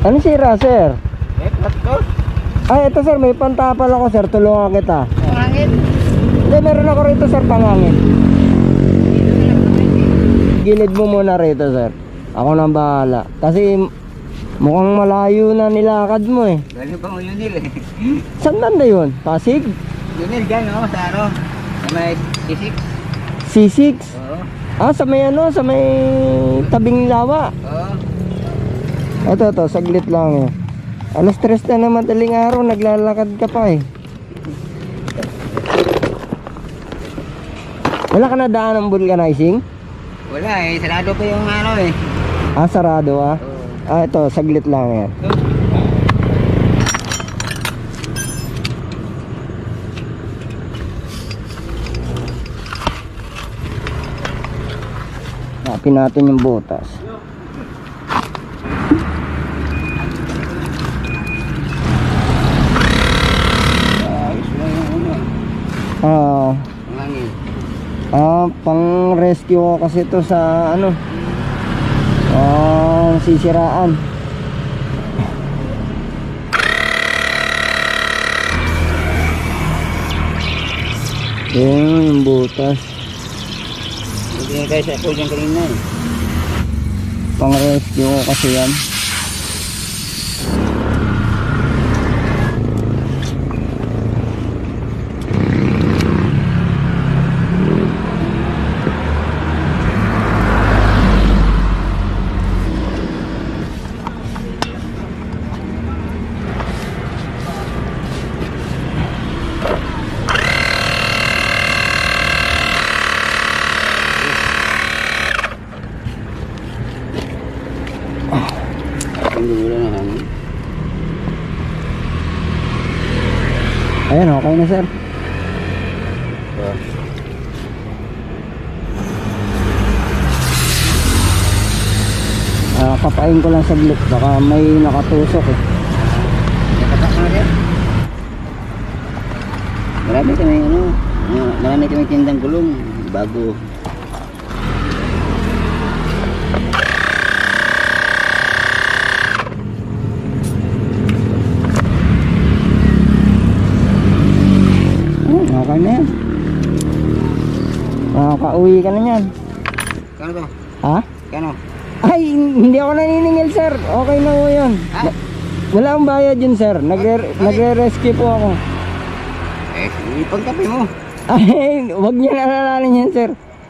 Ano sira, sir? Let's go. Ay, ito sir, may pantapal ako sir, tulungan kita. Pangangin. Hindi, meron ako rito sir, pangangin. Gilid mo muna rito sir. Ako nang bahala. Kasi mukhang malayo na nilakad mo eh. Galing pa mo Yunil eh. Saan banda yun? Pasig? Yunil dyan oh, sa ano? Sa may C6. C6? Oo. Ah, sa may ano, sa may tabing lawa. Oo. Ito, saglit lang eh. Alas 3 na naman madaling araw, naglalakad ka pa eh. Wala ka na daan ng vulcanizing? Wala eh, sarado pa yung ano eh. Ah, sarado ah. Oo. Ah, ito, saglit lang yan. Napin natin yung butas. Ayos mo yung ano. Ah, Pangangin. pang rescue ko kasi ito sa ano. Sisiraan. Yan yung butas. Hindi na tayo sa pool yung kanina eh. Pang rescue ko kasi yan. Hindi wala na hangin. Ayan, okay na sir. Kapain ko lang saglit, baka may nakatusok eh. Nakatak na rin. Marami kami ano, marami kami tindang gulong bago. Okay na yan. Makaka-uwi ka na yan. Kano to? Ha? Kano? Ay, hindi ako naniningil sir. Okay na po yun. Ha? Wala akong bayad yun sir. Nagre-rescue po ako. Eh, ipagkape mo. Ay, wag niyo na alalahanin yan sir.